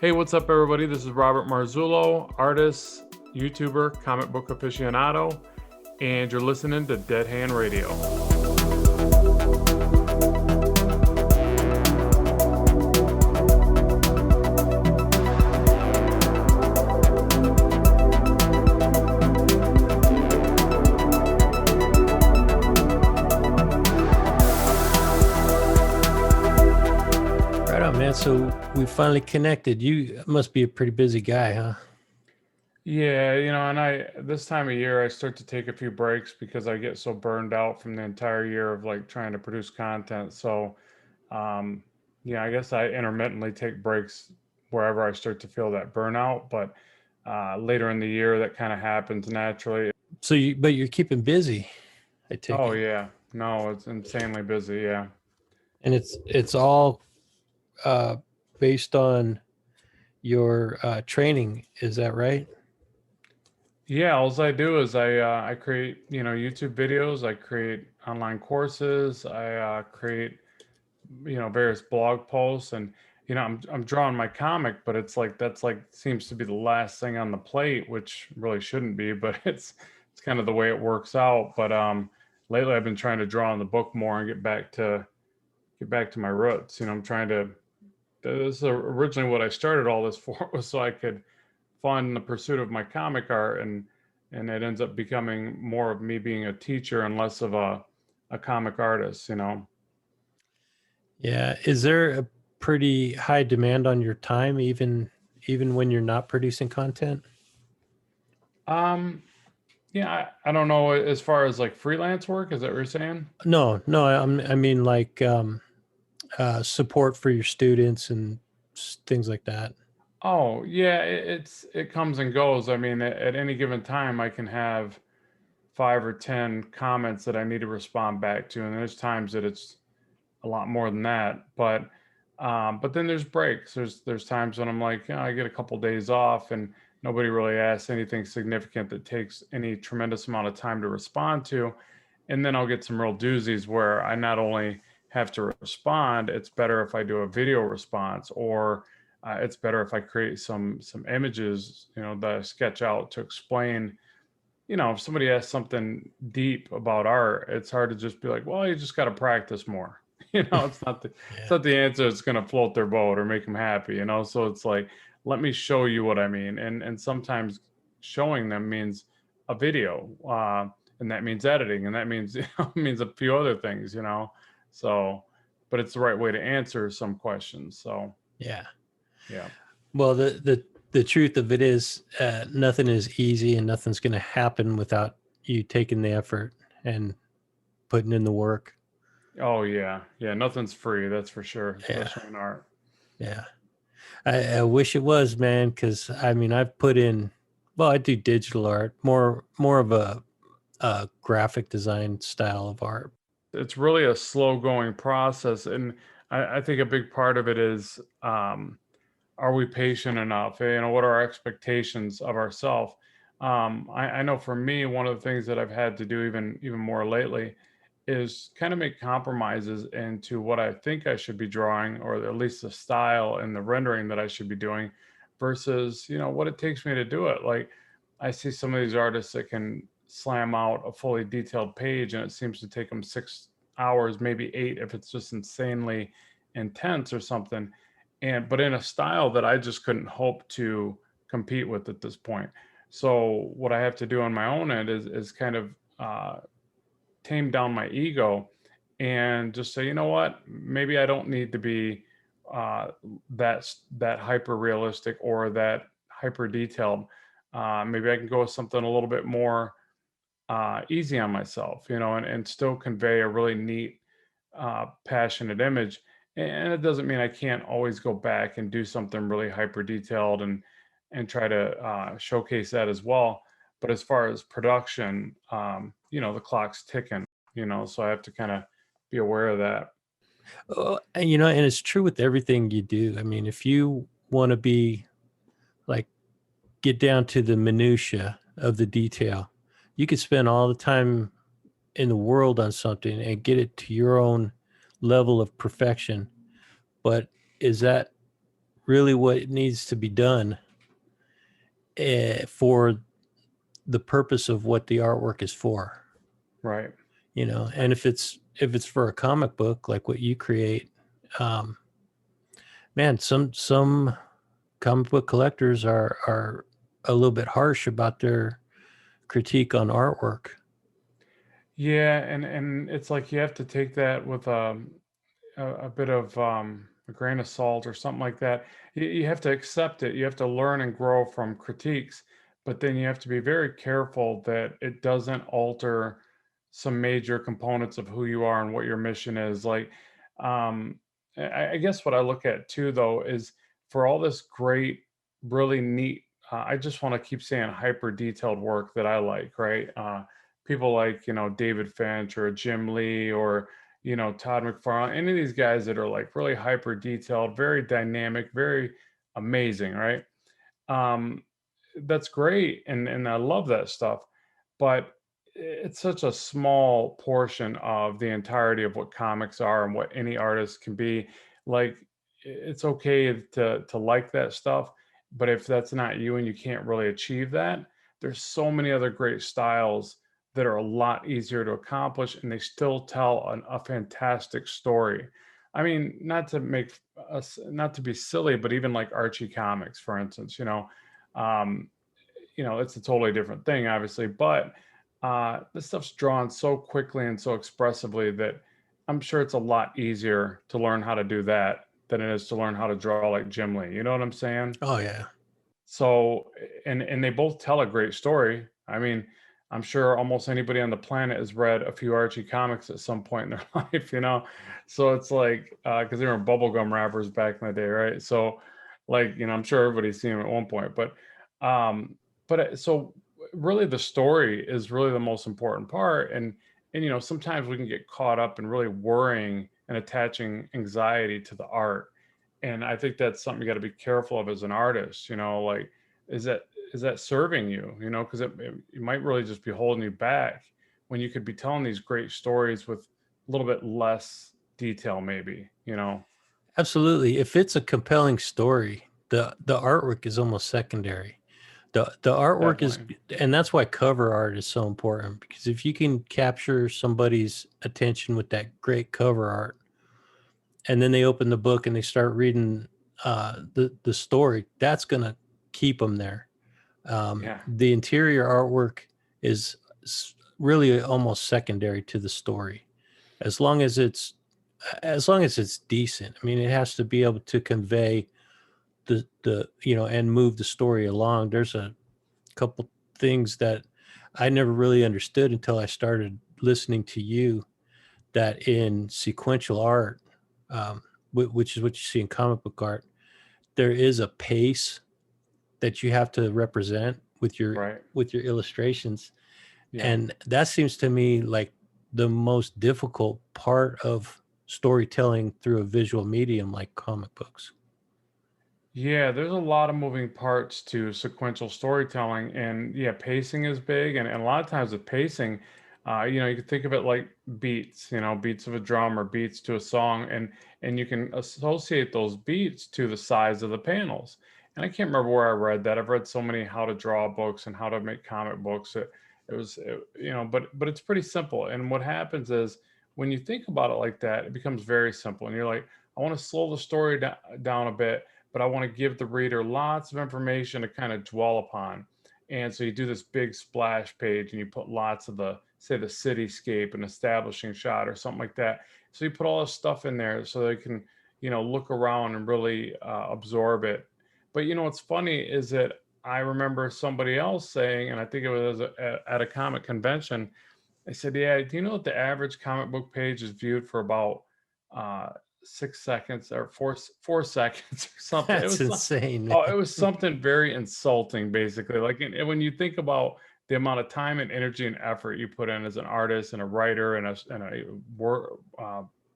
Hey, what's up, everybody? This is Robert Marzullo, artist, YouTuber, comic book aficionado, and you're listening to Dead Hand Radio. So we finally connected. You must be a pretty busy guy, huh? Yeah, and this time of year I start to take a few breaks because I get so burned out from the entire year of like trying to produce content. So, um, yeah, I guess I intermittently take breaks wherever I start to feel that burnout, but later in the year that kind of happens naturally. But you're keeping busy, I take Oh it. yeah, no, it's insanely busy. Yeah. And it's all uh, based on your training. Is that right? Yeah, all I do is I create YouTube videos. I create online courses. I create various blog posts, and I'm drawing my comic, but it's like that's like seems to be the last thing on the plate, which really shouldn't be, but it's kind of the way it works out. But lately I've been trying to draw on the book more and get back to my roots. I'm trying to. This is originally what I started all this for was so I could fund the pursuit of my comic art, and it ends up becoming more of me being a teacher and less of a comic artist. Yeah. Is there a pretty high demand on your time, even when you're not producing content? um yeah, I don't know as far as like freelance work, is that what you're saying? No. I mean like support for your students and things like that. Oh yeah, it comes and goes. I mean, at any given time I can have 5 or 10 comments that I need to respond back to, and there's times that it's a lot more than that. But then there's breaks. There's times when I'm like, I get a couple days off and nobody really asks anything significant that takes any tremendous amount of time to respond to. And then I'll get some real doozies where I not only have to respond, it's better if I do a video response, or it's better if I create some images, that I sketch out to explain. If somebody asks something deep about art, it's hard to just be like, well, you just got to practice more. It's Yeah. not the answer that's going to float their boat or make them happy. So it's like, let me show you what I mean. And sometimes showing them means a video, and that means editing, and that means means a few other things. So, but it's the right way to answer some questions. So Yeah. yeah. Well, the truth of it is, nothing is easy, and nothing's going to happen without you taking the effort and putting in the work. Oh yeah, yeah. Nothing's free, that's for sure, Yeah, especially in art. yeah. I wish it was, man, because I mean, I've put in. Well, I do digital art, more of a graphic design style of art. It's really a slow going process, and I think a big part of it is, are we patient enough? What are our expectations of ourselves? I know for me, one of the things that I've had to do even more lately is kind of make compromises into what I think I should be drawing, or at least the style and the rendering that I should be doing, versus what it takes me to do it. Like, I see some of these artists that can slam out a fully detailed page, and it seems to take them 6 hours, maybe 8, if it's just insanely intense or something. But in a style that I just couldn't hope to compete with at this point. So what I have to do on my own end is kind of tame down my ego and just say, you know what, maybe I don't need to be uh, that hyper realistic or that hyper detailed. Maybe I can go with something a little bit more easy on myself, and still convey a really neat, passionate image. And it doesn't mean I can't always go back and do something really hyper detailed and try to showcase that as well. But as far as production, the clock's ticking. So I have to kind of be aware of that. And it's true with everything you do. I mean, if you want to be like get down to the minutia of the detail, you could spend all the time in the world on something and get it to your own level of perfection. But is that really what needs to be done for the purpose of what the artwork is for. Right. And if it's for a comic book like what you create, um, man, some comic book collectors are a little bit harsh about their critique on artwork. Yeah, and it's like you have to take that with a bit of a grain of salt or something like that. You have to accept it. You have to learn and grow from critiques, but then you have to be very careful that it doesn't alter some major components of who you are and what your mission is. Like, I guess what I look at too, though, is for all this great, really neat. I just want to keep saying hyper detailed work that I like, right? People like David Finch or Jim Lee or Todd McFarlane, any of these guys that are like really hyper detailed, very dynamic, very amazing, right? Um, that's great, and I love that stuff, but it's such a small portion of the entirety of what comics are and what any artist can be. Like, it's okay to like that stuff, but if that's not you and you can't really achieve that, there's so many other great styles that are a lot easier to accomplish, and they still tell a fantastic story. I mean, not to make us, not to be silly, but even like Archie comics, for instance, um, it's a totally different thing, obviously, but this stuff's drawn so quickly and so expressively that I'm sure it's a lot easier to learn how to do that than it is to learn how to draw like Jim Lee. You know what I'm saying? Oh yeah. So, and they both tell a great story. I mean, I'm sure almost anybody on the planet has read a few Archie comics at some point in their life. So it's like, because they were bubblegum wrappers back in the day, right? So, like, I'm sure everybody's seen them at one point. Um, so really, the story is really the most important part, and sometimes we can get caught up in really worrying and attaching anxiety to the art, and I think that's something you got to be careful of as an artist. Like, is that is that serving you? Because it might really just be holding you back when you could be telling these great stories with a little bit less detail, maybe. Absolutely. If it's a compelling story, the artwork is almost secondary. The artwork is, Definitely. and that's why cover art is so important, because if you can capture somebody's attention with that great cover art, and then they open the book and they start reading the story, that's gonna keep them there. Yeah. The interior artwork is really almost secondary to the story, as long as it's decent. I mean, it has to be able to convey the and move the story along. There's a couple things that I never really understood until I started listening to you, that in sequential art, um, which is what you see in comic book art, there is a pace that you have to represent with your Right. illustrations, Yeah. and that seems to me like the most difficult part of storytelling through a visual medium like comic books. Yeah, there's a lot of moving parts to sequential storytelling, and yeah, pacing is big, and a lot of times with pacing, you can think of it like beats, beats of a drum or beats to a song, and you can associate those beats to the size of the panels. And I can't remember where I read that. I've read so many how to draw books and how to make comic books. But it's pretty simple. And what happens is when you think about it like that, it becomes very simple, and you're like, I want to slow the story down a bit, but I want to give the reader lots of information to kind of dwell upon. And so you do this big splash page and you put lots of say the cityscape, an establishing shot or something like that. So you put all this stuff in there so they can, look around and really absorb it. But what's funny is that I remember somebody else saying, and I think it was at a comic convention, they said, "Yeah, do you know that the average comic book page is viewed for about uh, 6 seconds or 4 seconds or something?" That's insane, Oh, it man. was something very insulting, basically. Like, and when you think about the amount of time and energy and effort you put in as an artist and a writer and a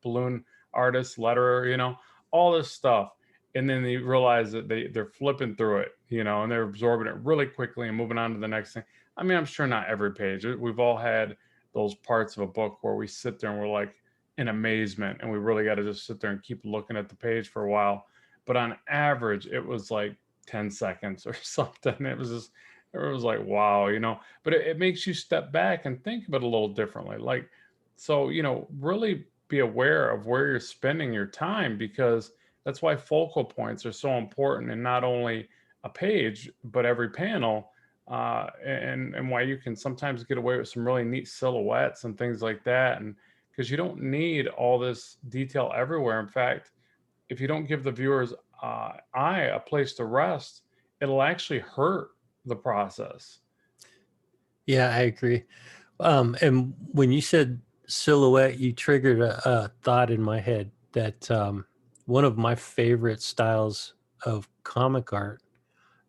balloon artist, letterer, all this stuff, and then you realize that they're flipping through it, and they're absorbing it really quickly and moving on to the next thing. I mean, I'm sure not every page. We've all had those parts of a book where we sit there and we're like in amazement and we really got to just sit there and keep looking at the page for a while. but on average, it was like 10 seconds or something. It was like, wow, but it makes you step back and think of it a little differently. Like, so, really be aware of where you're spending your time, because that's why focal points are so important, and not only a page, but every panel. And why you can sometimes get away with some really neat silhouettes and things like that. And because you don't need all this detail everywhere. In fact, if you don't give the viewers eye a place to rest, it'll actually hurt the process. Yeah, I agree. And when you said silhouette, you triggered a thought in my head that one of my favorite styles of comic art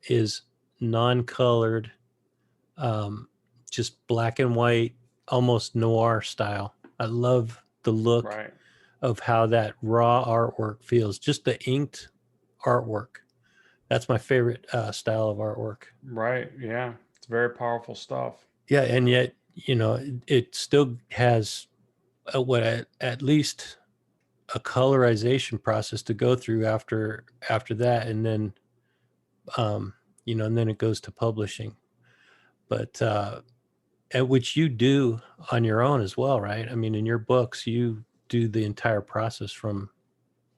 is non-colored, um, just black and white, almost noir style. I love the look Right. of how that raw artwork feels, just the inked artwork. That's my favorite style of artwork. Right. Yeah. It's very powerful stuff. Yeah, and yet, it still has at least a colorization process to go through after that, and then and then it goes to publishing. But at which you do on your own as well, right? I mean, in your books, you do the entire process from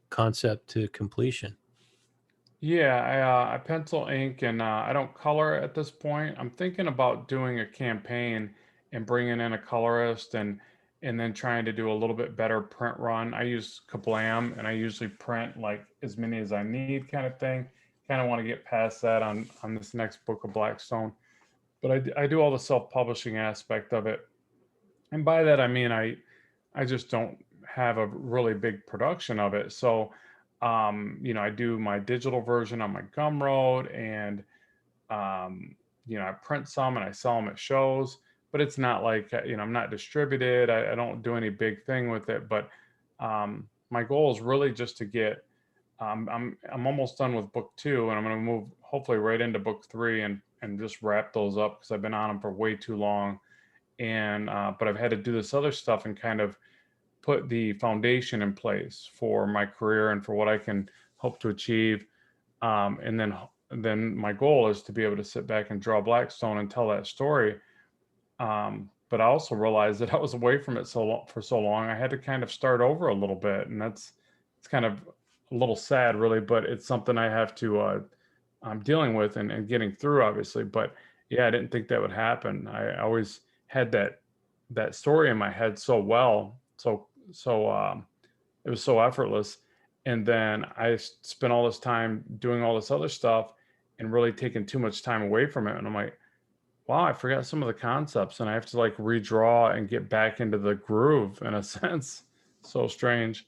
concept to completion. Yeah, I pencil ink, and I don't color at this point. I'm thinking about doing a campaign and bringing in a colorist, and then trying to do a little bit better print run. I use Kablam, and I usually print like as many as I need, kind of thing. Kind of want to get past that on this next book of Blackstone, but I do all the self-publishing aspect of it, and by that I mean I just don't have a really big production of it. So, I do my digital version on my Gumroad, and um, I print some and I sell them at shows. But it's not like I'm not distributed. I don't do any big thing with it. But my goal is really just to get. I'm almost done with book two, and I'm going to move hopefully right into book three, and just wrap those up, because I've been on them for way too long. And but I've had to do this other stuff and kind of put the foundation in place for my career and for what I can hope to achieve. And then my goal is to be able to sit back and draw Blackstone and tell that story. But I also realized that I was away from it for so long. I had to kind of start over a little bit, and it's kind of a little sad, really. But it's something I have to I'm dealing with, and getting through, obviously. But yeah, I didn't think that would happen. I always had that story in my head so well, so it was so effortless. And then I spent all this time doing all this other stuff and really taking too much time away from it. And I'm like, wow, I forgot some of the concepts, and I have to like redraw and get back into the groove in a sense. So strange.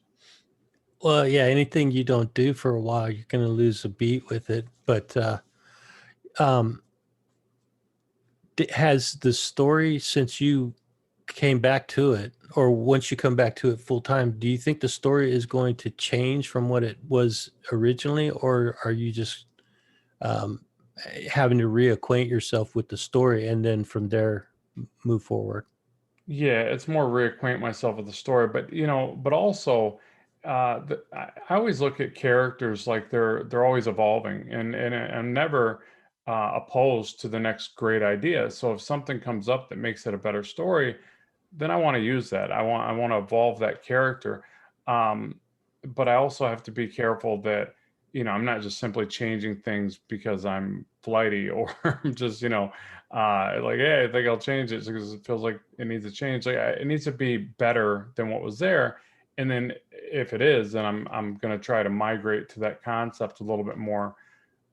Well, yeah, anything you don't do for a while, you're going to lose a beat with it. But um, has the story, since you came back to it, or once you come back to it full time, do you think the story is going to change from what it was originally, or are you just um, having to reacquaint yourself with the story and then from there move forward? Yeah, it's more reacquaint myself with the story, but but also, I always look at characters like they're always evolving, and I'm never opposed to the next great idea. So if something comes up that makes it a better story, then I want to use that. I want to evolve that character, um, but I also have to be careful that I'm not just simply changing things because I'm flighty, or I'm just like, hey, I think I'll change it because it feels like it needs to change. Like, it needs to be better than what was there. And then if it is, then I'm going to try to migrate to that concept a little bit more.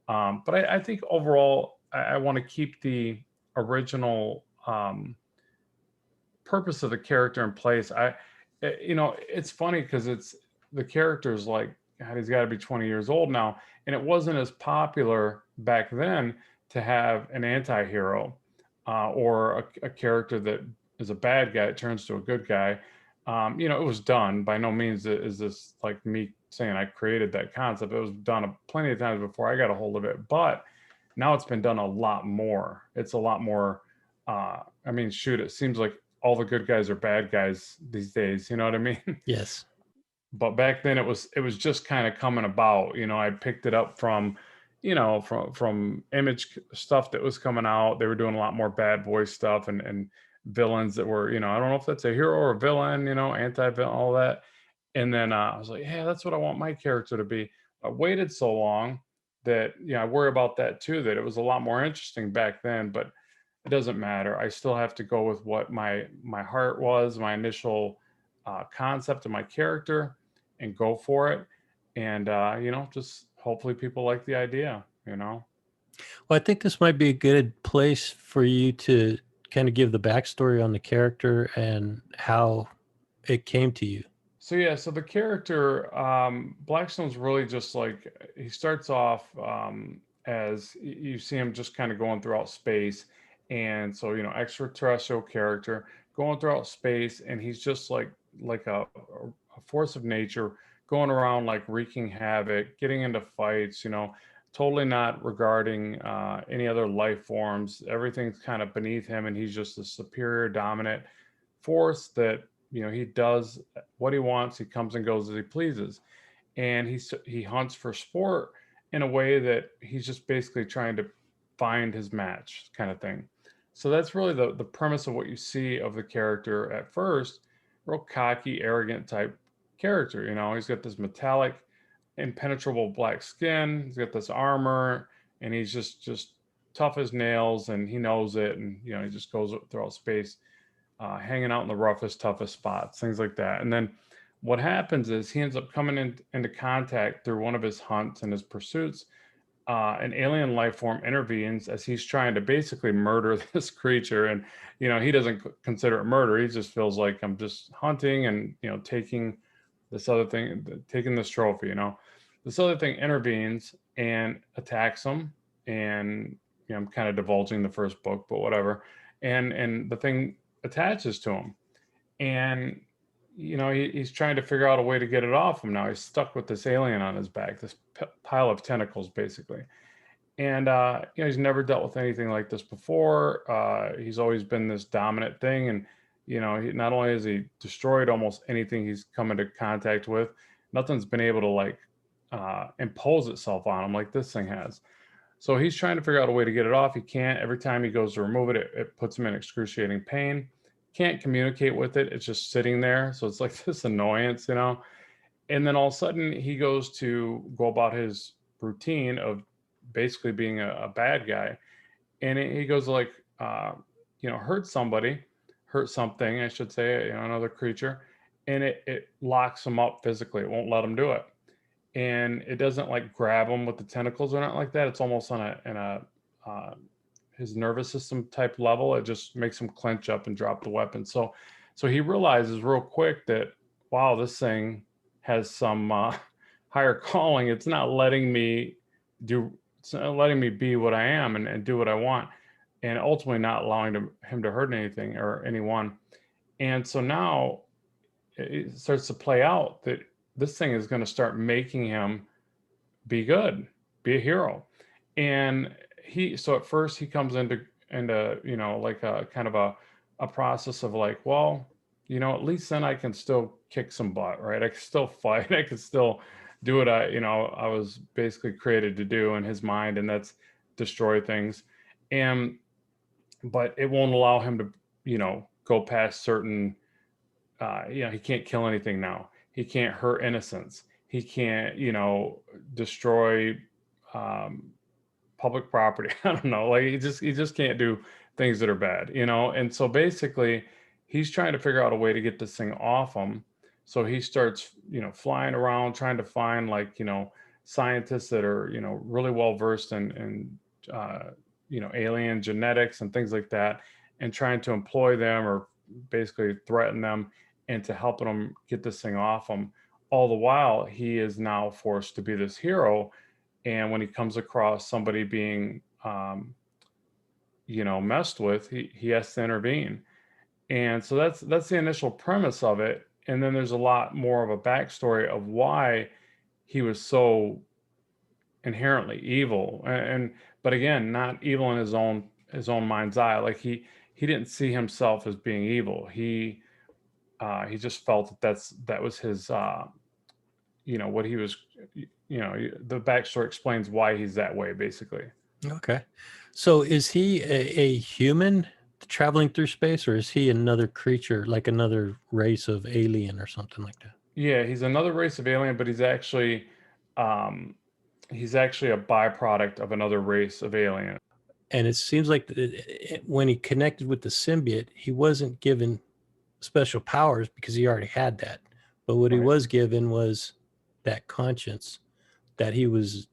But I think overall, I want to keep the original purpose of the character in place. It's funny because it's the character's like, God, he's got to be 20 years old now, and it wasn't as popular back then to have an anti-hero, or a character that is a bad guy, it turns to a good guy. It was done. By no means is this like me saying I created that concept. It was done plenty of times before I got a hold of it, but now it's been done a lot more. It's a lot more. I mean, shoot, it seems like all the good guys are bad guys these days. You know what I mean? Yes. but back then it was just kind of coming about. I picked it up from, from Image stuff that was coming out. They were doing a lot more bad boy stuff and villains that were, I don't know if that's a hero or a villain, anti-villain, all that. And then I was like, yeah, that's what I want my character to be. I waited so long that, I worry about that too, that it was a lot more interesting back then, but it doesn't matter. I still have to go with what my heart was, my initial concept of my character, and go for it. And just hopefully people like the idea. Well, I think this might be a good place for you to kind of give the backstory on the character and how it came to you. So yeah, so the character, Blackstone's really just like, he starts off as you see him just kind of going throughout space, and so extraterrestrial character going throughout space, and he's just like a force of nature, going around like wreaking havoc, getting into fights, totally not regarding any other life forms. Everything's kind of beneath him, and he's just a superior, dominant force that he does what he wants. He comes and goes as he pleases, and he hunts for sport in a way that he's just basically trying to find his match, kind of thing. So that's really the premise of what you see of the character at first. Real cocky, arrogant type character. He's got this metallic, impenetrable black skin. He's got this armor, and he's just tough as nails, and he knows it. And he just goes throughout space, hanging out in the roughest, toughest spots, things like that. And then what happens is he ends up coming into contact through one of his hunts and his pursuits. An alien life form intervenes as he's trying to basically murder this creature. And, he doesn't consider it murder. He just feels like, I'm just hunting and, taking this other thing, taking this trophy. This other thing intervenes and attacks him. And, I'm kind of divulging the first book, but whatever. And the thing attaches to him, and he's trying to figure out a way to get it off him. Now he's stuck with this alien on his back, this pile of tentacles basically. And he's never dealt with anything like this before. He's always been this dominant thing, and he, not only has he destroyed almost anything he's come into contact with, nothing's been able to like impose itself on him like this thing has. So he's trying to figure out a way to get it off. He can't. Every time he goes to remove it, it puts him in excruciating pain. Can't communicate with it. It's just sitting there. So it's like this annoyance. And then all of a sudden he goes to go about his routine of basically being a bad guy. And he goes to like, hurt somebody, hurt something, I should say, another creature. And it locks him up physically. It won't let him do it. And it doesn't like grab him with the tentacles or not like that. It's almost on uh, his nervous system type level. It just makes him clench up and drop the weapon. So he realizes real quick that, wow, this thing has some higher calling. It's not letting me it's not letting me be what I am and do what I want, and ultimately not allowing him to hurt anything or anyone. And so now it starts to play out that this thing is going to start making him be good, be a hero. And so at first he comes into like a kind of a process of like, well, at least then I can still kick some butt, right? I can still fight. I can still do what I was basically created to do in his mind, and that's destroy things. And but it won't allow him to go past certain he can't kill anything now. He can't hurt innocents. He can't, destroy um, public property. I don't know. Like he just can't do things that are bad. And so basically, he's trying to figure out a way to get this thing off him. So he starts, flying around trying to find like, scientists that are, really well versed in alien genetics and things like that, and trying to employ them or basically threaten them into helping him get this thing off him. All the while, he is now forced to be this hero. And when he comes across somebody being, messed with, he has to intervene. And so that's the initial premise of it. And then there's a lot more of a backstory of why he was so inherently evil. And but again, not evil in his own mind's eye. Like he didn't see himself as being evil. He just felt that was his what he was, the backstory explains why he's that way, basically. Okay. So is he a human traveling through space, or is he another creature, like another race of alien or something like that? Yeah, he's another race of alien, but um, he's actually a byproduct of another race of alien. And it seems like when he connected with the symbiote, he wasn't given special powers because he already had that. But what he Right. was given was that conscience that he was,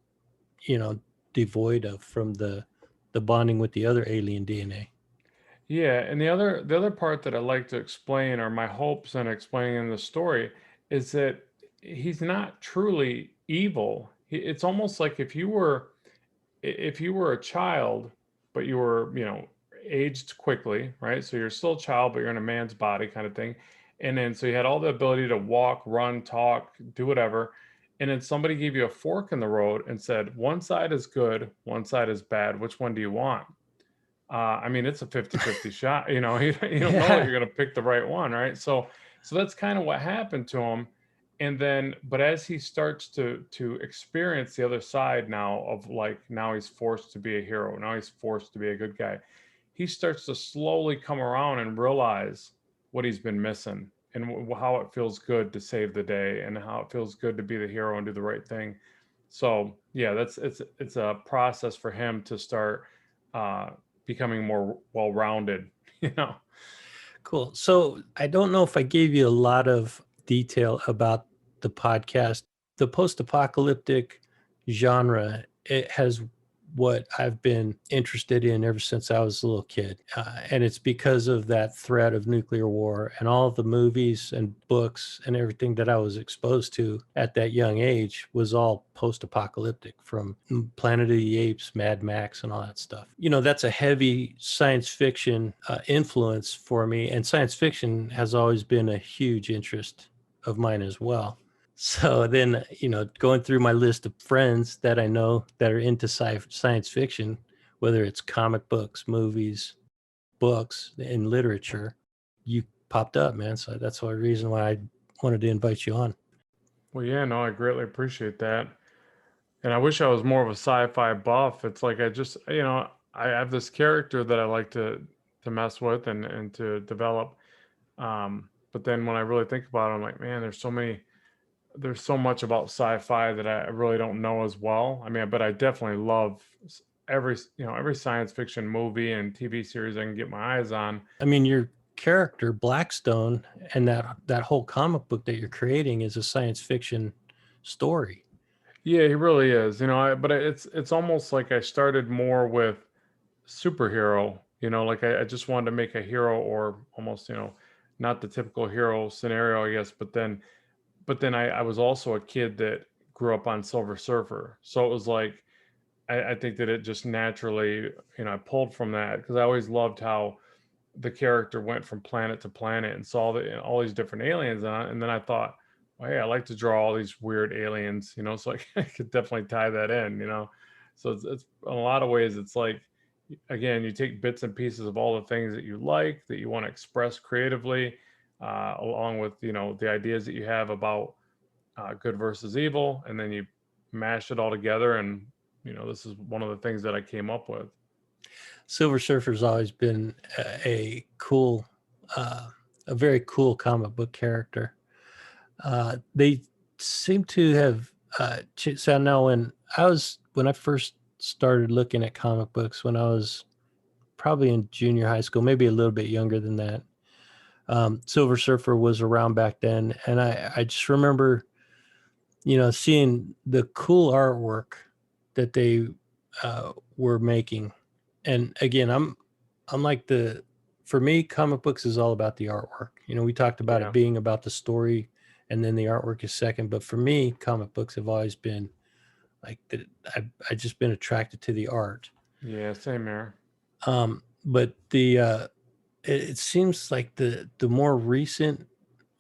you know, devoid of from the bonding with the other alien DNA. Yeah, and the other part that I like to explain, or my hopes in explaining in the story, is that he's not truly evil. It's almost like if you were a child, but you were, aged quickly, right? So you're still a child, but you're in a man's body kind of thing. And then so you had all the ability to walk, run, talk, do whatever. And then somebody gave you a fork in the road and said, one side is good, one side is bad. Which one do you want? I mean, it's a 50-50 shot. You don't know that Yeah. you're going to pick the right one, right? So that's kind of what happened to him. And then, but as he starts to experience the other side now of, like, now he's forced to be a hero. Now he's forced to be a good guy. He starts to slowly come around and realize what he's been missing, and how it feels good to save the day, and how it feels good to be the hero and do the right thing. So yeah, it's a process for him to start uh, becoming more well-rounded. You know. Cool. So I don't know if I gave you a lot of detail about the podcast. The post-apocalyptic genre, it has what I've been interested in ever since I was a little kid. And it's because of that threat of nuclear war and all the movies and books and everything that I was exposed to at that young age was all post-apocalyptic, from Planet of the Apes, Mad Max, and all that stuff. That's a heavy science fiction influence for me. And science fiction has always been a huge interest of mine as well. So then, going through my list of friends that I know that are into science fiction, whether it's comic books, movies, books, and literature, you popped up, man. So that's the reason why I wanted to invite you on. Well, yeah, no, I greatly appreciate that. And I wish I was more of a sci-fi buff. It's like I have this character that I like to mess with and to develop. But then when I really think about it, I'm like, man, there's so much about sci-fi that I really don't know as well. I mean, but I definitely love every science fiction movie and TV series I can get my eyes on. I mean, your character Blackstone and that whole comic book that you're creating is a science fiction story. Yeah, he really is. But it's almost like I started more with superhero. Like I just wanted to make a hero, or almost, not the typical hero scenario, I guess. But then I was also a kid that grew up on Silver Surfer, so it was like I think that it just naturally, I pulled from that because I always loved how the character went from planet to planet and saw all these different aliens on it. And then I thought, well, hey, I like to draw all these weird aliens, so I could definitely tie that in. So it's in a lot of ways, it's like, again, you take bits and pieces of all the things that you like, that you want to express creatively, along with, the ideas that you have about good versus evil, and then you mash it all together. And, this is one of the things that I came up with. Silver Surfer's always been a cool, uh, a very cool comic book character. They seem to have so now when I first started looking at comic books when I was probably in junior high school, maybe a little bit younger than that. Silver Surfer was around back then, and I just remember, seeing the cool artwork that they were making. And again, I'm like for me, comic books is all about the artwork. We talked about it Yeah. being about the story, and then the artwork is second. But for me, comic books have always been like that. I've just been attracted to the art. Yeah. Same here. But it seems like the more recent,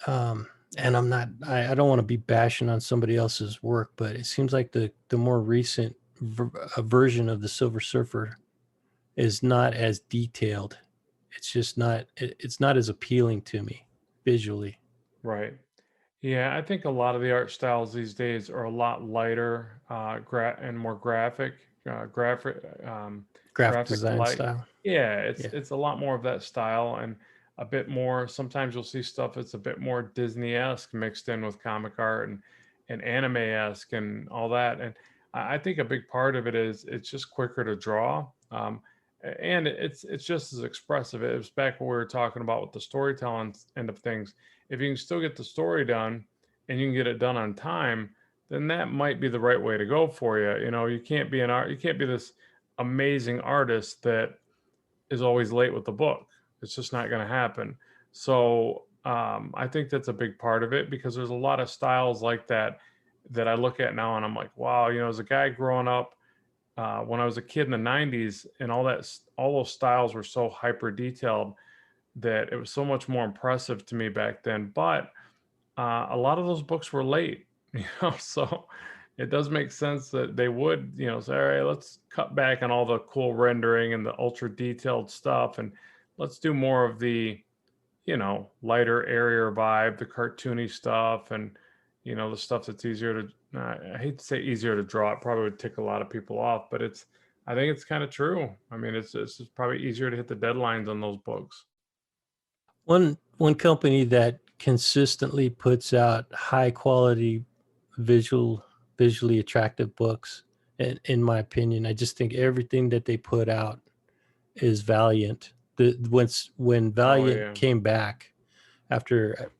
um, and I don't want to be bashing on somebody else's work, but it seems like the more recent version of the Silver Surfer is not as detailed. It's just not it's not as appealing to me visually. Right. Yeah, I think a lot of the art styles these days are a lot lighter, and more Graphic graphic design light. style. Yeah, Yeah. it's a lot more of that style and a bit more. Sometimes you'll see stuff that's a bit more Disney-esque mixed in with comic art and anime-esque and all that. And I think a big part of it is it's just quicker to draw. And it's just as expressive. It was back what we were talking about with the storytelling end of things. If you can still get the story done and you can get it done on time, then that might be the right way to go for you. You know, you can't be this amazing artist that is always late with the book. It's just not going to happen. So I think that's a big part of it because there's a lot of styles like that that I look at now and I'm like, wow, you know, as a guy growing up when I was a kid in the '90s, and all those styles were so hyper detailed that it was so much more impressive to me back then. But a lot of those books were late, so it does make sense that they would, say, all right, let's cut back on all the cool rendering and the ultra detailed stuff, and let's do more of the, lighter, airier vibe, the cartoony stuff, and the stuff that's easier to. I hate to say easier to draw. It probably would tick a lot of people off, but I think it's kind of true. I mean, it's just probably easier to hit the deadlines on those books. One company that consistently puts out high quality visually attractive books, in my opinion. I just think everything that they put out is Valiant. When Oh Valiant yeah, came back after,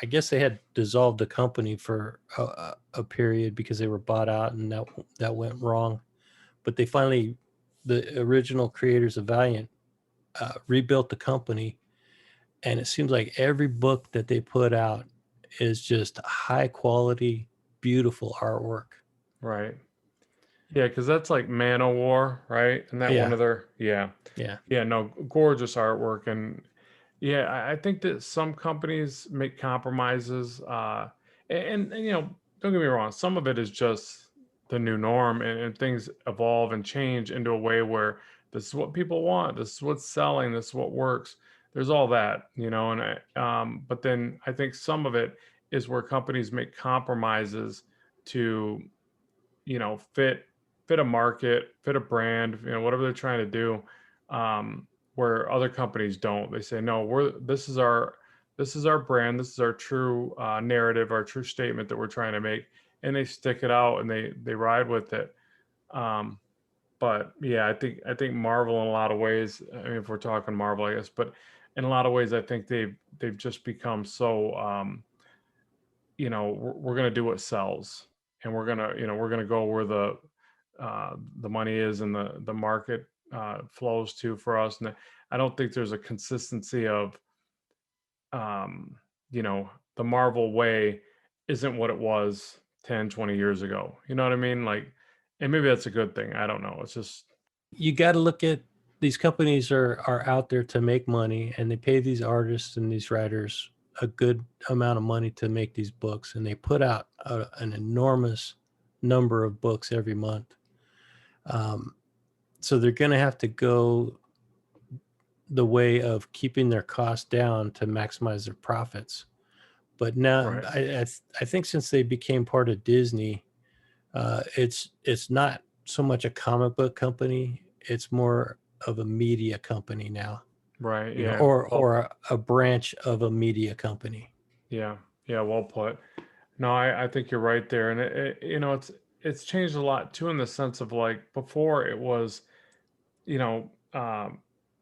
I guess they had dissolved the company for a period because they were bought out, and that went wrong. But they finally, the original creators of Valiant, rebuilt the company, and it seems like every book that they put out is just high quality, beautiful artwork. right. Yeah, because that's like Man o' War, right? And that one Yeah, of their, yeah, yeah. yeah, no, gorgeous artwork. And yeah, I think that some companies make compromises. And, don't get me wrong, some of it is just the new norm, and things evolve and change into a way where this is what people want, this is what's selling, this is what works. There's all that, but then I think some of it is where companies make compromises to fit a market, fit a brand, whatever they're trying to do, where other companies don't. They say, no, this is our brand, this is our true narrative, our true statement that we're trying to make, and they stick it out and they ride with it. Um, but yeah, I think Marvel in a lot of ways. I mean, if we're talking Marvel, I guess, but in a lot of ways, I think they've just become so. We're going to do what sells, and we're going to go where the money is and the market flows to for us. And I don't think there's a consistency of um, you know the Marvel way isn't what it was 10, 20 years ago. You know what I mean? Like, and maybe that's a good thing. I don't know. It's just You got to look at, these companies are out there to make money, and they pay these artists and these writers a good amount of money to make these books, and they put out an enormous number of books every month. Um, so they're going to have to go the way of keeping their costs down to maximize their profits. But now, right, I think since they became part of Disney, it's not so much a comic book company; it's more of a media company now, right, you know, yeah, well, or a branch of a media company. yeah, yeah, well put. No, I think you're right there, and it's changed a lot too in the sense of like before it was you know, um,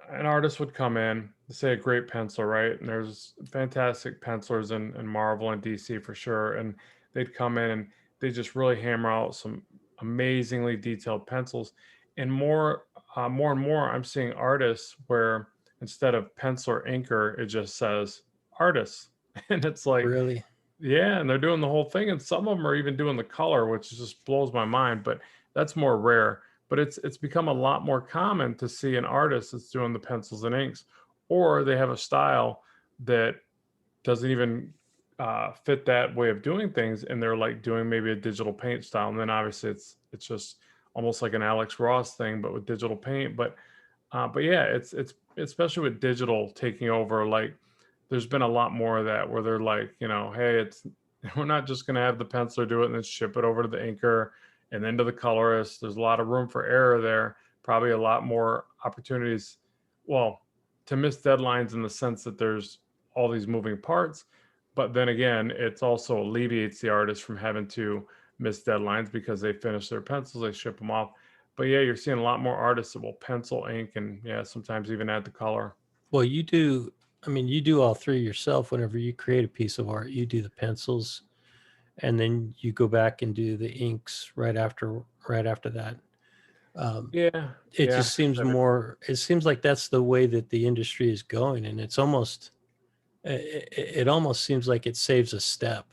an artist would come in, say a great penciler, right? And there's fantastic pencilers in Marvel and DC for sure. And they'd come in and they just really hammer out some amazingly detailed pencils. And more and more, I'm seeing artists where instead of pencil or inker, it just says artists. And it's like, Really, yeah, and they're doing the whole thing, and some of them are even doing the color, which just blows my mind. But that's more rare. But it's become a lot more common to see an artist that's doing the pencils and inks, or they have a style that doesn't even fit that way of doing things, and they're like doing maybe a digital paint style, and then obviously it's just almost like an Alex Ross thing, but with digital paint. But yeah, it's especially with digital taking over. Like, there's been a lot more of that where they're like, hey, We're not just going to have the penciler do it and then ship it over to the inker and then to the colorist. There's a lot of room for error there. Probably a lot more opportunities, well, to miss deadlines in the sense that there's all these moving parts. But then again, it also alleviates the artist from having to miss deadlines because they finish their pencils, they ship them off. But yeah, you're seeing a lot more artists that will pencil, ink, and yeah, sometimes even add the color. Well, you do. I mean, you do all three yourself. Whenever you create a piece of art, you do the pencils, and then you go back and do the inks right after. Right after that, Yeah, it yeah. just seems more. It seems like that's the way that the industry is going, and it's almost. It almost seems like it saves a step.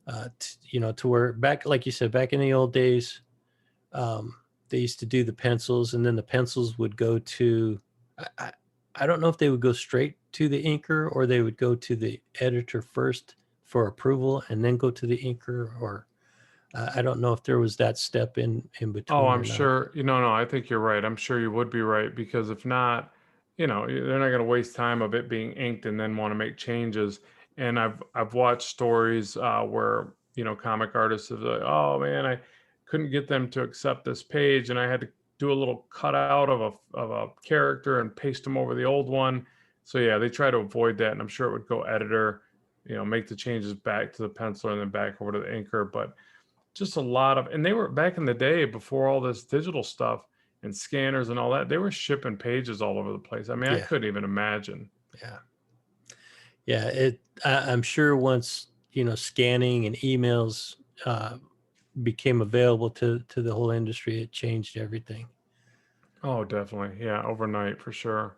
To where back, like you said, back in the old days, they used to do the pencils, and then the pencils would go to. I, I I don't know if they would go straight to the inker or they would go to the editor first for approval and then go to the inker, or I don't know if there was that step in Oh, between I'm or not. sure. No, I think you're right. I'm sure you would be right because if not, they're not going to waste time of it being inked and then want to make changes. And I've watched stories where comic artists are like, oh man, I couldn't get them to accept this page, and I had to do a little cutout of a character and paste them over the old one. So yeah, they try to avoid that, and I'm sure it would go editor, make the changes back to the penciler and then back over to the inker, but just a lot of, and they were back in the day before all this digital stuff and scanners and all that, they were shipping pages all over the place. I mean, I Yeah, couldn't even imagine. yeah, yeah. I'm sure once scanning and emails became available to the whole industry, it changed everything. Oh, definitely. Yeah, overnight for sure.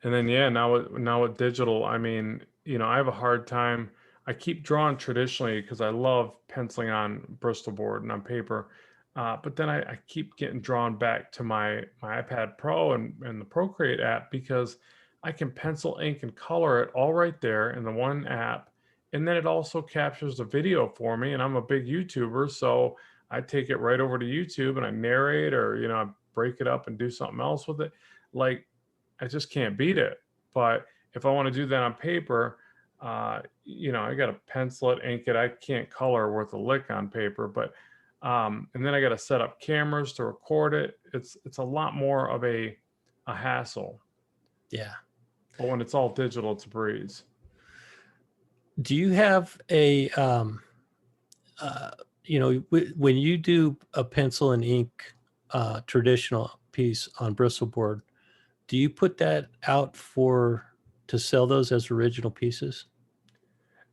And then yeah, now with digital, I mean, I have a hard time. I keep drawing traditionally because I love penciling on Bristol board and on paper. But then I keep getting drawn back to my iPad Pro and the Procreate app because I can pencil, ink, and color it all right there in the one app. And then it also captures the video for me. And I'm a big YouTuber, so I take it right over to YouTube and I narrate or I break it up and do something else with it. Like I just can't beat it. But if I want to do that on paper, I got to pencil it, ink it. I can't color worth a lick on paper, but and then I got to set up cameras to record it. It's a lot more of a hassle. Yeah. But when it's all digital, it's a breeze. Do you have a uh, when you do a pencil and ink traditional piece on Bristol board, do you put that out to sell those as original pieces?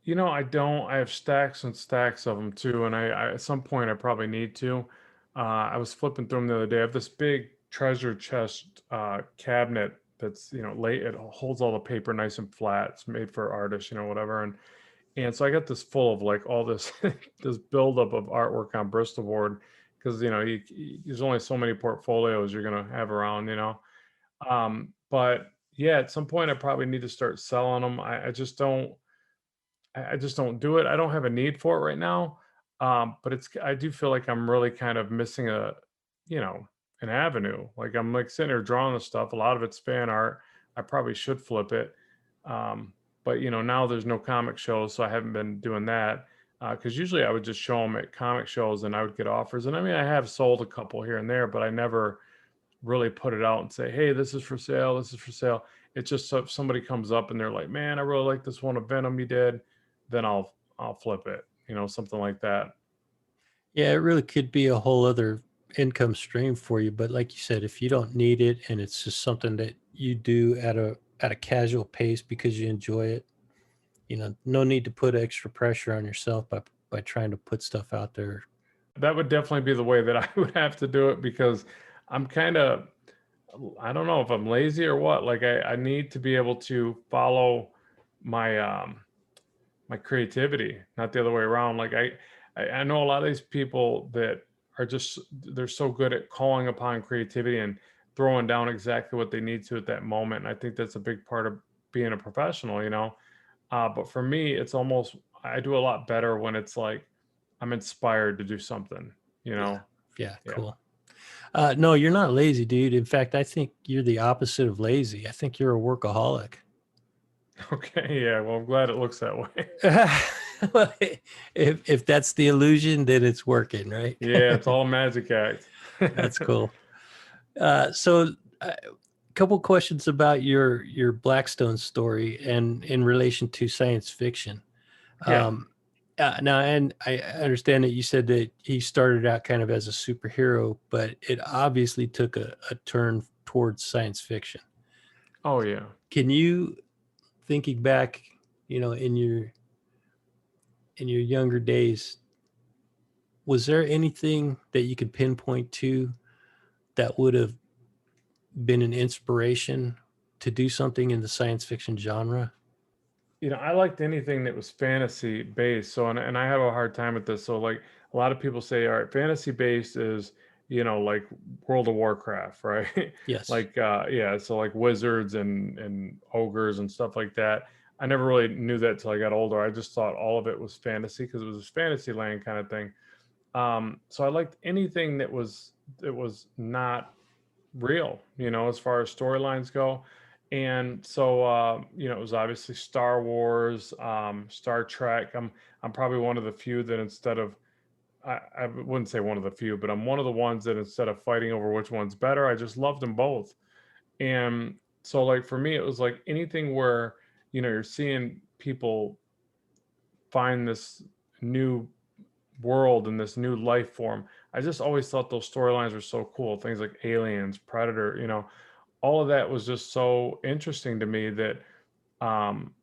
I don't. I have stacks and stacks of them too, and I at some point I probably need to. I was flipping through them the other day. I have this big treasure chest cabinet that's late. It holds all the paper nice and flat. It's made for artists, whatever. And so I got this full of like all this this buildup of artwork on Bristol board because there's only so many portfolios you're gonna have around. But yeah, at some point I probably need to start selling them. I just don't. I just don't do it. I don't have a need for it right now. But I do feel like I'm really kind of missing you know, an avenue. Like I'm like sitting here drawing the stuff. A lot of it's fan art. I probably should flip it. Um, but now there's no comic shows, so I haven't been doing that. Because usually I would just show them at comic shows and I would get offers. And I mean, I have sold a couple here and there, but I never really put it out and say, "Hey, this is for sale. This is for sale." It's just so if somebody comes up and they're like, "Man, I really like this one of Venom you did," then I'll flip it. Something like that. Yeah, it really could be a whole other income stream for you. But like you said, if you don't need it and it's just something that you do at a casual pace because you enjoy it, no need to put extra pressure on yourself by trying to put stuff out there. That would definitely be the way that I would have to do it because I'm kind of I don't know if I'm lazy or what. Like I need to be able to follow my my creativity, not the other way around. Like I know a lot of these people that are just they're so good at calling upon creativity and throwing down exactly what they need to at that moment. And I think that's a big part of being a professional. But for me, it's almost I do a lot better when it's like I'm inspired to do something, you Yeah. know? Yeah. Yeah. Cool. No, you're not lazy, dude. In fact, I think you're the opposite of lazy. I think you're a workaholic. Okay. Yeah. Well, I'm glad it looks that way. If that's the illusion, then it's working, right? Yeah, it's all a magic act. That's cool. So, a couple questions about your Blackstone story and in relation to science fiction. Yeah. Now, and I understand that you said that he started out kind of as a superhero, but it obviously took a turn towards science fiction. Oh yeah. Can you, thinking back, in your younger days, was there anything that you could pinpoint to that would have been an inspiration to do something in the science fiction genre? I liked anything that was fantasy based. So, and I have a hard time with this. So, like a lot of people say, all right, fantasy based is, like World of Warcraft, right? Yes. Like, yeah, so like wizards and ogres and stuff like that. I never really knew that till I got older. I just thought all of it was fantasy because it was fantasy land kind of thing. So I liked anything that was not real, as far as storylines go. And so, it was obviously Star Wars, Star Trek. I'm probably one of the few that instead of, I wouldn't say one of the few, but I'm one of the ones that instead of fighting over which one's better, I just loved them both. And so, like for me, it was like anything where you're seeing people find this new world and this new life form. I just always thought those storylines were so cool. Things like Aliens, Predator, all of that was just so interesting to me that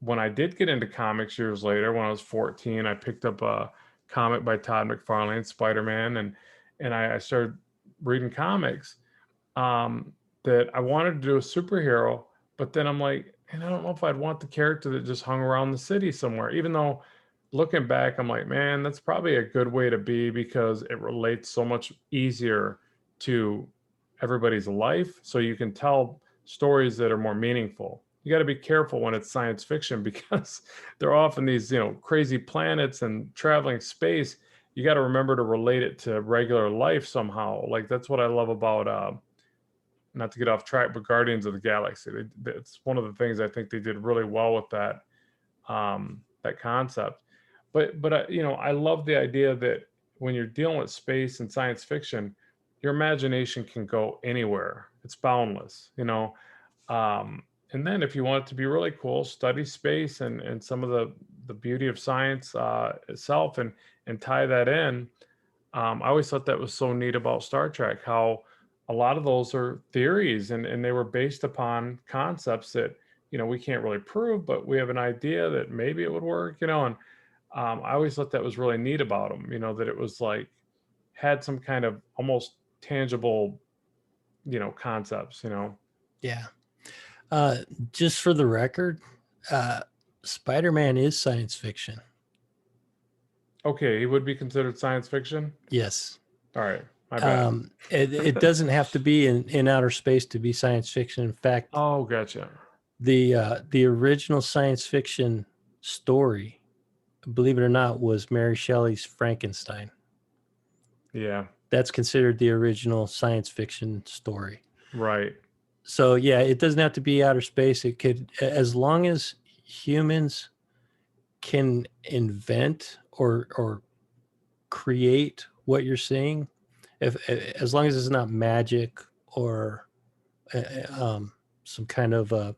when I did get into comics years later, when I was 14, I picked up a comic by Todd McFarlane, Spider-Man, and I started reading comics. That I wanted to do a superhero, but then I'm like, and I don't know if I'd want the character that just hung around the city somewhere, even though looking back, I'm like, man, that's probably a good way to be because it relates so much easier to everybody's life. So you can tell stories that are more meaningful. You got to be careful when it's science fiction because they're often these, crazy planets and traveling space. You got to remember to relate it to regular life somehow. Like that's what I love about, not to get off track, but Guardians of the Galaxy. It's one of the things I think they did really well with that concept. But I love the idea that when you're dealing with space and science fiction, your imagination can go anywhere. It's boundless, um, and then if you want it to be really cool, study space and some of the beauty of science itself and tie that in. I always thought that was so neat about Star Trek, how a lot of those are theories and they were based upon concepts that, we can't really prove, but we have an idea that maybe it would work, and I always thought that was really neat about them, that it was like had some kind of almost tangible, concepts, Yeah. Uh, just for the record, uh, Spider-Man is science fiction. Okay, he would be considered science fiction. Yes. All right, my bad. It doesn't have to be in outer space to be science fiction. In fact, Oh, gotcha. the original science fiction story, believe it or not, was Mary Shelley's Frankenstein. Yeah, That's considered the original science fiction story. right. So yeah, it doesn't have to be outer space. It could, as long as humans can invent or create what you're seeing, if as long as it's not magic or some kind of a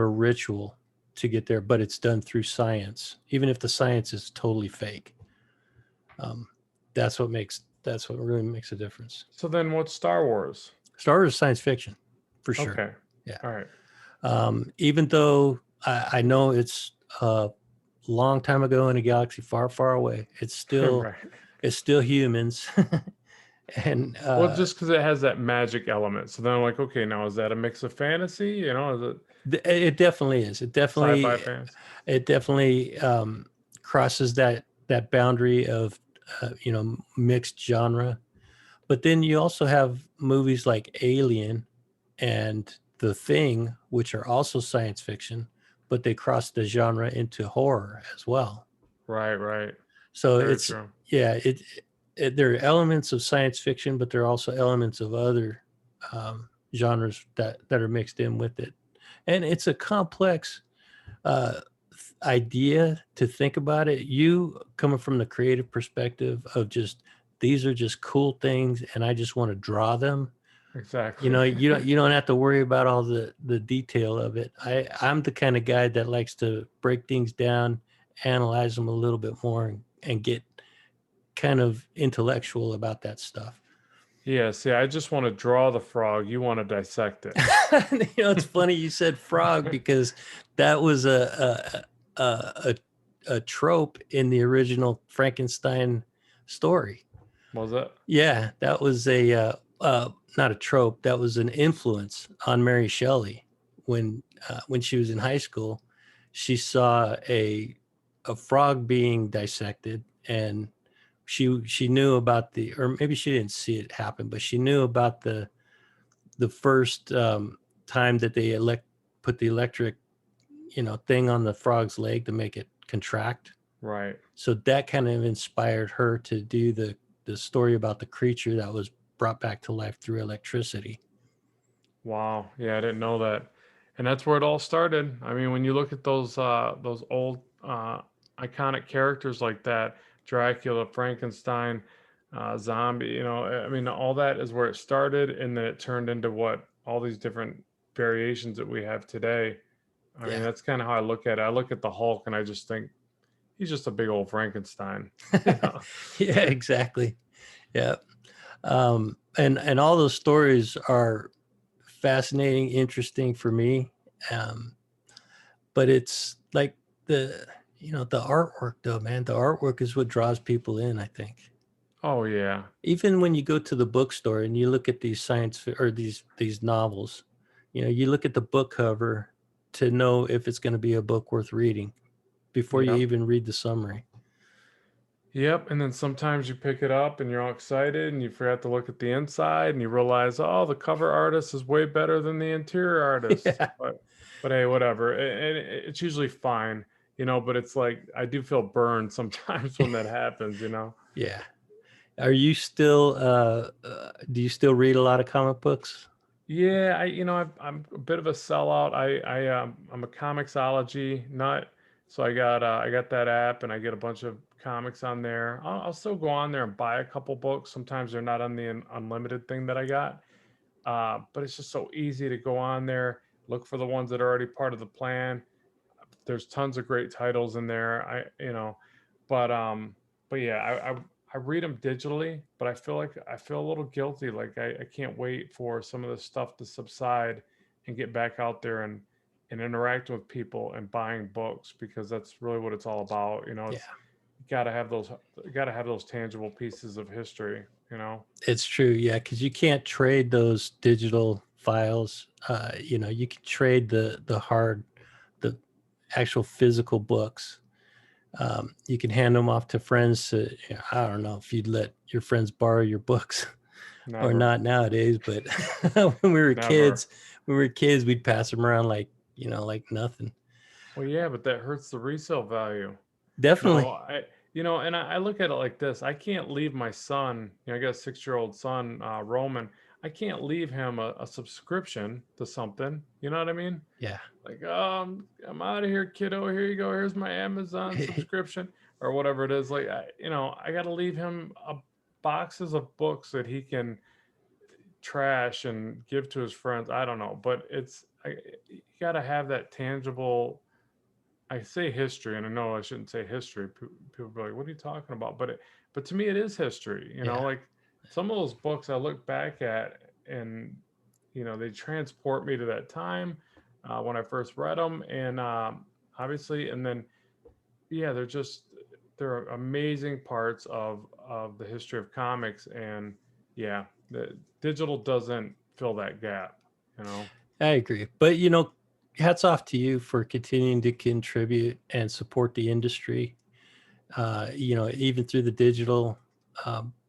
ritual to get there, but it's done through science, even if the science is totally fake. Um, that's what really makes a difference. So then what's Star Wars? Star Wars is science fiction, for sure. Okay. Yeah. All right. Even though I know it's a long time ago in a galaxy far, far away, Right. it's still humans, and Well, just because it has that magic element. So then I'm like, okay, now is that a mix of fantasy? Is it it definitely is. sci-fi fantasy? It definitely crosses that boundary of mixed genre. But then you also have movies like Alien and The Thing, which are also science fiction, but they cross the genre into horror as well. Right, right. So Very it's true. yeah, there are elements of science fiction, but there are also elements of other genres that are mixed in with it, and it's a complex uh, idea to think about it. You coming from the creative perspective of just these are just cool things, and I just want to draw them. Exactly. You don't have to worry about all the detail of it. I'm the kind of guy that likes to break things down, analyze them a little bit more, and get kind of intellectual about that stuff. Yeah, see, I just want to draw the frog. You want to dissect it. It's funny you said frog because that was a trope in the original Frankenstein story. Was it? Yeah, that was a not a trope. That was an influence on Mary Shelley when she was in high school. She saw a frog being dissected, and she knew about or maybe she didn't see it happen, but she knew about the first time that they put the electric thing on the frog's leg to make it contract. Right. So that kind of inspired her to do the story about the creature that was brought back to life through electricity. Wow. Yeah, I didn't know that. And that's where it all started. I mean, when you look at those old iconic characters like that, Dracula, Frankenstein, zombie, I mean, all that is where it started, and then it turned into what all these different variations that we have today. I mean, Yeah. that's kind of how I look at it. I look at the Hulk and I just think he's just a big old Frankenstein. You know? Yeah, exactly. Yeah. And all those stories are fascinating, interesting for me. But it's like the artwork though, man. The artwork is what draws people in, I think. Oh yeah. Even when you go to the bookstore and you look at these or these novels, you look at the book cover to know if it's going to be a book worth reading before you Yep. even read the summary. Yep, and then sometimes you pick it up and you're all excited and you forgot to look at the inside and you realize, oh, the cover artist is way better than the interior artist. Yeah. But hey, whatever. And it's usually fine, but it's like I do feel burned sometimes when that happens. Yeah. Are you still do you still read a lot of comic books? Yeah, I'm a bit of a sellout. I'm a comicsology nut, so I got that app and I get a bunch of comics on there. I'll still go on there and buy a couple books. Sometimes they're not on the unlimited thing that I got, but it's just so easy to go on there, look for the ones that are already part of the plan. There's tons of great titles in there. But but yeah, I read them digitally, but I feel a little guilty. Like I can't wait for some of this stuff to subside and get back out there and interact with people and buying books, because that's really what it's all about. Yeah. It's you gotta have those tangible pieces of history. It's true, yeah, because you can't trade those digital files. You can trade the actual physical books. You can hand them off to friends. I don't know if you'd let your friends borrow your books or Never, not nowadays, but when we were never. kids, we'd pass them around like nothing. Well, yeah, but that hurts the resale value. No, Definitely. and I look at it like this. I can't leave my son, I got a 6-year-old son, Roman. I can't leave him a subscription to something. You know what I mean? Yeah. Like, I'm out of here, kiddo. Here you go. Here's my Amazon subscription or whatever it is. Like, I got to leave him boxes of books that he can trash and give to his friends. I don't know, but you got to have that tangible. I say history, and I know I shouldn't say history. People be like, "What are you talking about?" But to me, it is history. Yeah. Like some of those books I look back at, and they transport me to that time when I first read them, and obviously, and then yeah, they're amazing parts of the history of comics, and yeah, the digital doesn't fill that gap. I agree. But hats off to you for continuing to contribute and support the industry. Even through the digital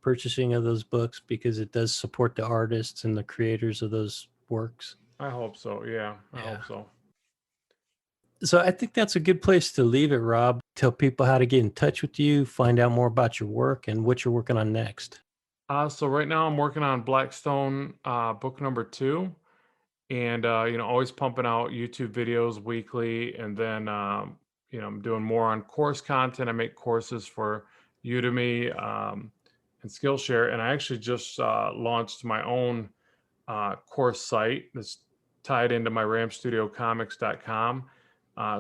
purchasing of those books, because it does support the artists and the creators of those works. I hope so. Yeah, I Yeah. hope so. So I think that's a good place to leave it, Rob. Tell people how to get in touch with you, find out more about your work and what you're working on next. So right now I'm working on Blackstone book number 2, and always pumping out YouTube videos weekly, and then I'm doing more on course content. I make courses for Udemy and Skillshare, and I actually just launched my own course site that's tied into my ramstudiocomics.com.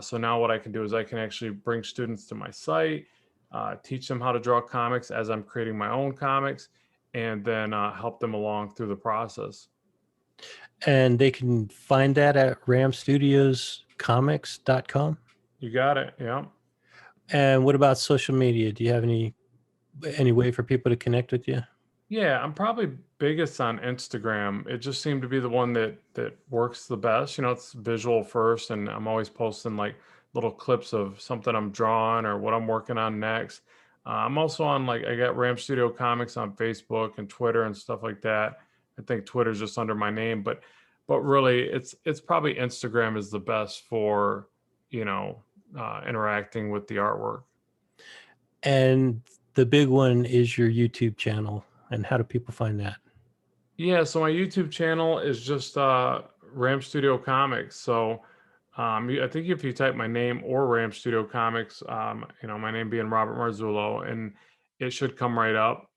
So now what I can do is I can actually bring students to my site, teach them how to draw comics as I'm creating my own comics, and then help them along through the process. And they can find that at ramstudioscomics.com. You got it. Yeah. And what about social media? Do you have any way for people to connect with you? Yeah, I'm probably biggest on Instagram. It just seemed to be the one that works the best. It's visual first, and I'm always posting like little clips of something I'm drawing or what I'm working on next. I'm also on like I got Ram Studio Comics on Facebook and Twitter and stuff like that. I think Twitter's just under my name, but really it's probably Instagram is the best for interacting with the artwork. And the big one is your YouTube channel. And how do people find that? Yeah, so my YouTube channel is just Ram Studio Comics. So I think if you type my name or Ram Studio Comics, my name being Robert Marzullo, and it should come right up.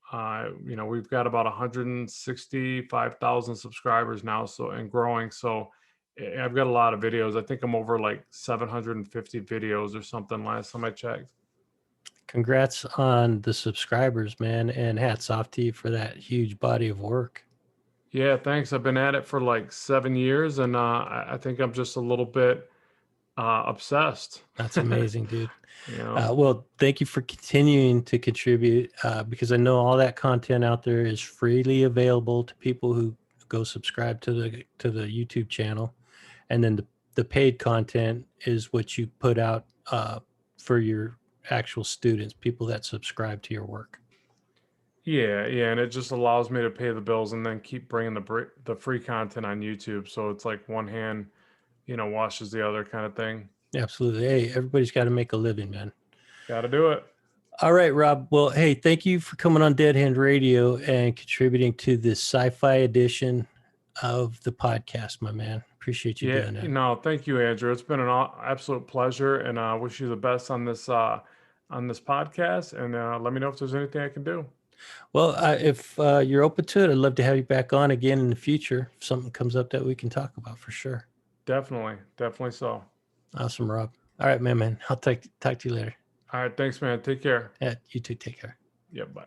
We've got about 165,000 subscribers now, so and growing. So I've got a lot of videos. I think I'm over like 750 videos or something last time I checked. Congrats on the subscribers, man, and hats off to you for that huge body of work. Yeah, thanks. I've been at it for like 7 years, and I think I'm just a little bit obsessed. That's amazing, dude. You know, Well, thank you for continuing to contribute because I know all that content out there is freely available to people who go subscribe to the YouTube channel, and then the paid content is what you put out for your actual students, people that subscribe to your work. yeah, and it just allows me to pay the bills and then keep bringing the free content on YouTube. So it's like one hand, washes the other kind of thing. Absolutely. Hey, everybody's got to make a living, man. Got to do it. All right, Rob. Well, hey, thank you for coming on Dead Hand Radio and contributing to this sci-fi edition of the podcast, my man. Appreciate you Yeah, doing that. thank you, Andrew. It's been an absolute pleasure, and I wish you the best on this podcast. And let me know if there's anything I can do. Well, if you're open to it, I'd love to have you back on again in the future. If something comes up that we can talk about for sure. Definitely so. Awesome, Rob. All right, man. I'll talk to you later. All right, thanks, man. Take care. Yeah, you too. Take care. Yeah, bye.